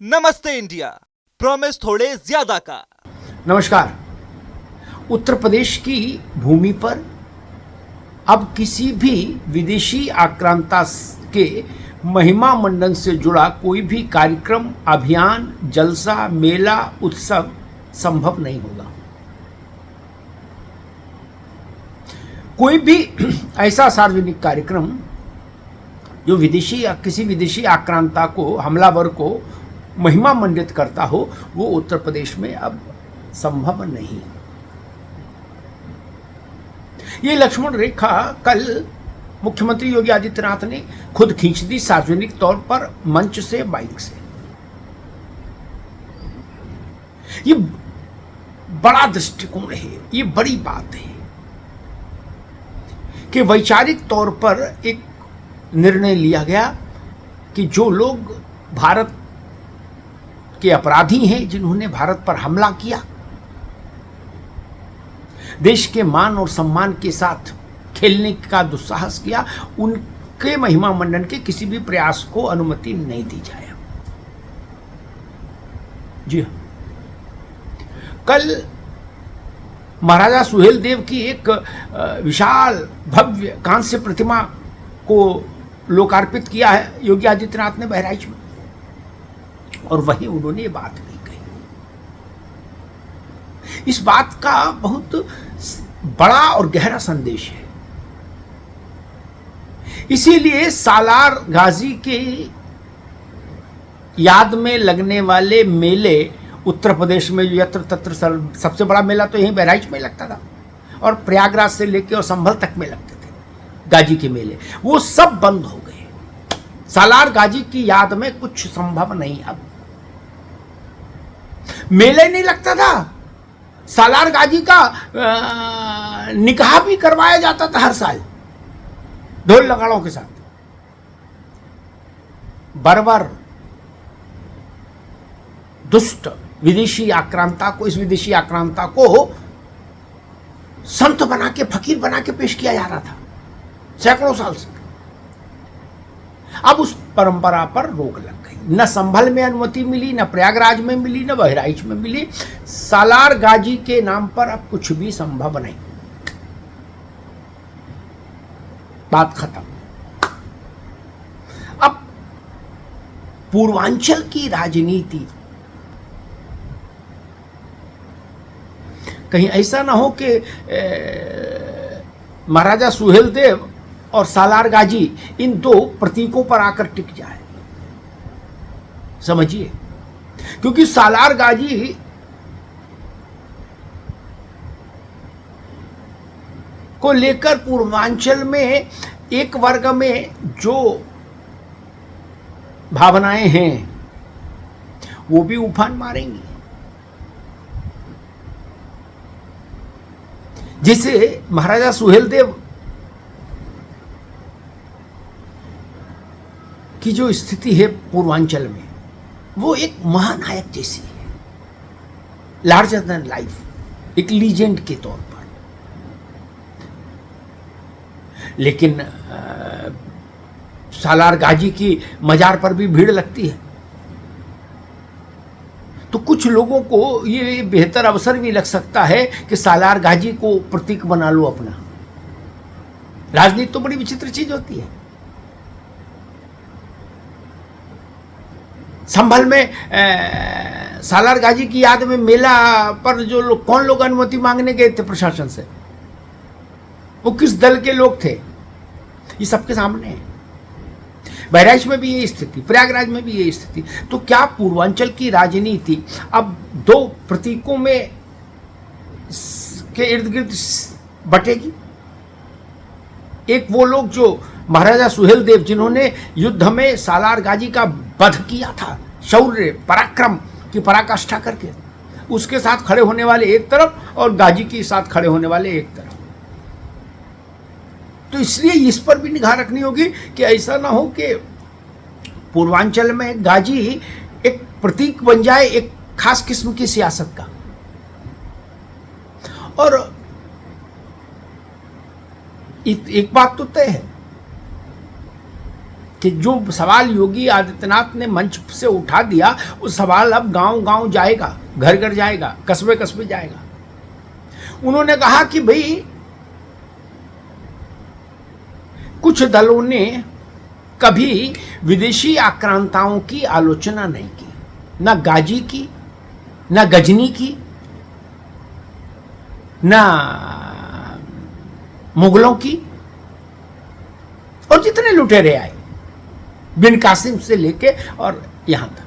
नमस्ते India, promise थोड़े ज्यादा का। नमस्कार। उत्तर प्रदेश की भूमि पर अब किसी भी विदेशी आक्रांता के महिमा मंडन से जुड़ा कोई भी कार्यक्रम, अभियान, जलसा, मेला, उत्सव संभव नहीं होगा। कोई भी ऐसा सार्वजनिक कार्यक्रम जो विदेशी या किसी विदेशी आक्रांता को, हमलावर को महिमा मंडित करता हो, वो उत्तर प्रदेश में अब संभव नहीं। ये लक्ष्मण रेखा कल मुख्यमंत्री योगी आदित्यनाथ ने खुद खींच दी, सार्वजनिक तौर पर, मंच से, बाइक से। ये बड़ा दृष्टिकोण है, ये बड़ी बात है कि वैचारिक तौर पर एक निर्णय लिया गया कि जो लोग भारत के अपराधी हैं, जिन्होंने भारत पर हमला किया, देश के मान और सम्मान के साथ खेलने का दुस्साहस किया, उनके महिमा मंडन के किसी भी प्रयास को अनुमति नहीं दी जाए। जी हाँ, कल महाराजा सुहेलदेव की एक विशाल भव्य कांस्य प्रतिमा को लोकार्पित किया है योगी आदित्यनाथ ने बहराइच में, और वहीं उन्होंने ये बात भी कही। इस बात का बहुत बड़ा और गहरा संदेश है। इसीलिए सालार गाजी के याद में लगने वाले मेले उत्तर प्रदेश में यत्र तत्र, सबसे बड़ा मेला तो यहीं बहराइच में लगता था, और प्रयागराज से लेकर और संभल तक में लगते थे गाजी के मेले, वो सब बंद हो गए। सालार गाजी की याद में कुछ संभव नहीं। अब मेले नहीं लगता था, सालार गाजी का निकाह भी करवाया जाता था हर साल ढोल नगाड़ों के साथ। बर्बर दुष्ट विदेशी आक्रांता को, इस विदेशी आक्रांता को संत बना के, फकीर बना के पेश किया जा रहा था सैकड़ों साल से। अब उस परंपरा पर रोक लग गई। न संभल में अनुमति मिली, न प्रयागराज में मिली, न बहराइच में मिली। सालार गाजी के नाम पर अब कुछ भी संभव नहीं। बात खत्म। अब पूर्वांचल की राजनीति, कहीं ऐसा ना हो कि महाराजा सुहेलदेव और सालार गाजी इन दो प्रतीकों पर आकर टिक जाए। समझिए, क्योंकि सालार गाजी को लेकर पूर्वांचल में एक वर्ग में जो भावनाएं हैं, वो भी उफान मारेंगी। जिसे महाराजा सुहेलदेव की जो स्थिति है पूर्वांचल में, वो एक महानायक जैसी है, लार्जर देन लाइफ, एक लीजेंड के तौर पर। लेकिन सालार गाजी की मजार पर भी भीड़ लगती है, तो कुछ लोगों को ये बेहतर अवसर भी लग सकता है कि सालार गाजी को प्रतीक बना लो अपना। राजनीति तो बड़ी विचित्र चीज होती है। संभल में सालार गाजी की याद में मेला पर जो लोग, कौन लोग अनुमति मांगने गए थे प्रशासन से, वो किस दल के लोग थे, ये सबके सामने है। बहराइच में भी ये स्थिति, प्रयागराज में भी ये स्थिति। तो क्या पूर्वांचल की राजनीति अब दो प्रतीकों में के इर्द गिर्द बटेगी? एक वो लोग जो महाराजा सुहेलदेव, जिन्होंने युद्ध में सालार गाजी का वध किया था, शौर्य पराक्रम की पराकाष्ठा करके, उसके साथ खड़े होने वाले एक तरफ, और गाजी के साथ खड़े होने वाले एक तरफ। तो इसलिए इस पर भी निगाह रखनी होगी कि ऐसा ना हो कि पूर्वांचल में गाजी एक प्रतीक बन जाए एक खास किस्म की सियासत का। और एक बात तो तय है कि जो सवाल योगी आदित्यनाथ ने मंच से उठा दिया, वो सवाल अब गांव गांव जाएगा, घर घर जाएगा, कस्बे कस्बे जाएगा। उन्होंने कहा कि भाई कुछ दलों ने कभी विदेशी आक्रांताओं की आलोचना नहीं की, ना गाजी की, ना गजनी की, ना मुगलों की, और जितने लुटेरे आए बिन कासिम से लेके और यहां तक,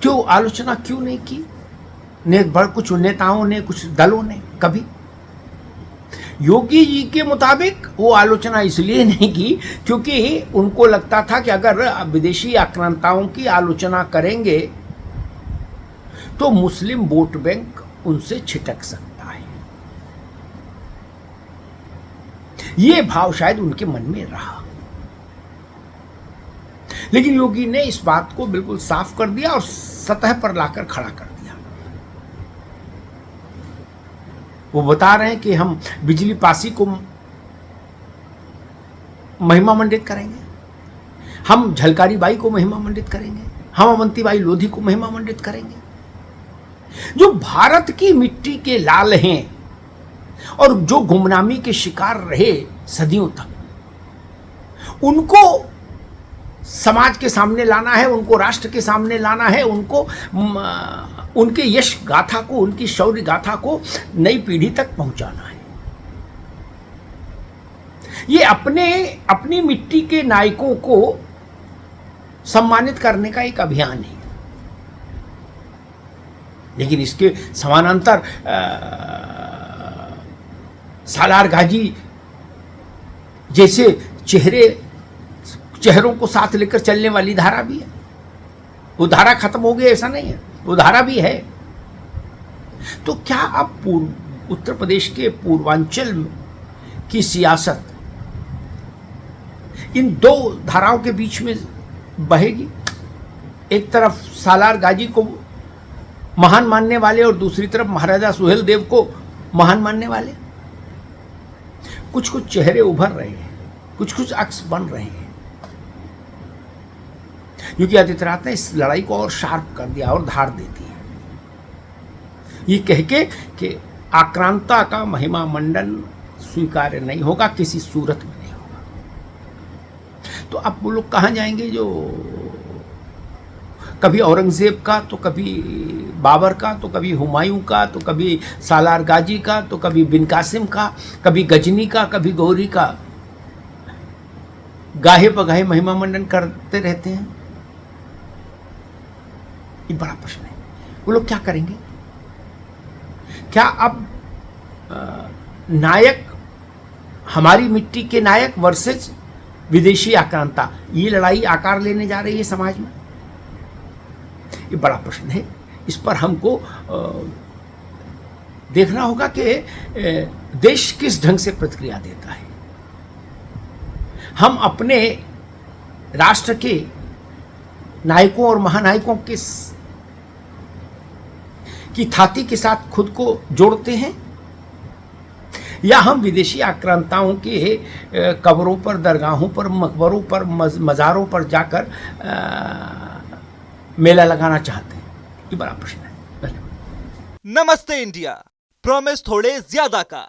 क्यों आलोचना क्यों नहीं की? कुछ नेताओं ने, कुछ दलों ने कभी? योगी जी के मुताबिक वो आलोचना इसलिए नहीं की क्योंकि उनको लगता था कि अगर विदेशी आक्रांताओं की आलोचना करेंगे तो मुस्लिम वोट बैंक उनसे छिटक सकता है। ये भाव शायद उनके मन में रहा, लेकिन योगी ने इस बात को बिल्कुल साफ कर दिया और सतह पर लाकर खड़ा कर दिया। वो बता रहे हैं कि हम बिजली पासी को महिमा मंडित करेंगे, हम झलकारी बाई को महिमा मंडित करेंगे, हम अवंती बाई लोधी को महिमा मंडित करेंगे, जो भारत की मिट्टी के लाल हैं और जो गुमनामी के शिकार रहे सदियों तक, उनको समाज के सामने लाना है, उनको राष्ट्र के सामने लाना है, उनको उनके यश गाथा को, उनकी शौर्य गाथा को नई पीढ़ी तक पहुंचाना है। ये अपनी मिट्टी के नायकों को सम्मानित करने का एक अभियान है, लेकिन इसके समानांतर सालार गाजी जैसे चेहरों को साथ लेकर चलने वाली धारा भी है। वो धारा खत्म हो गई ऐसा नहीं है, वो धारा भी है। तो क्या अब उत्तर प्रदेश के पूर्वांचल की सियासत इन दो धाराओं के बीच में बहेगी? एक तरफ सालार गाजी को महान मानने वाले और दूसरी तरफ महाराजा सुहेल देव को महान मानने वाले। कुछ कुछ चेहरे उभर रहे हैं, कुछ कुछ अक्स बन रहे हैं। योगी आदित्यनाथ ने इस लड़ाई को और शार्प कर दिया और धार दे दी, ये कह के कि आक्रांता का महिमा मंडन स्वीकार्य नहीं होगा, किसी सूरत में नहीं होगा। तो अब वो लोग कहाँ जाएंगे जो कभी औरंगजेब का, तो कभी बाबर का, तो कभी हुमायूं का, तो कभी सालार गाजी का, तो कभी बिन कासिम का, कभी गजनी का, कभी गौरी का गाहे बगाहे महिमा मंडन करते रहते हैं? ये बड़ा प्रश्न है। वो लोग क्या करेंगे? क्या अब नायक, हमारी मिट्टी के नायक वर्सेस विदेशी आक्रांता, ये लड़ाई आकार लेने जा रही है समाज में? ये बड़ा प्रश्न है। इस पर हमको देखना होगा कि देश किस ढंग से प्रतिक्रिया देता है। हम अपने राष्ट्र के नायकों और महानायकों की थाती के साथ खुद को जोड़ते हैं, या हम विदेशी आक्रांताओं के कब्रों पर, दरगाहों पर, मकबरों पर, मज़ारों पर जाकर मेला लगाना चाहते हैं? ये बड़ा प्रश्न है। नमस्ते इंडिया, प्रॉमिस थोड़े ज्यादा का।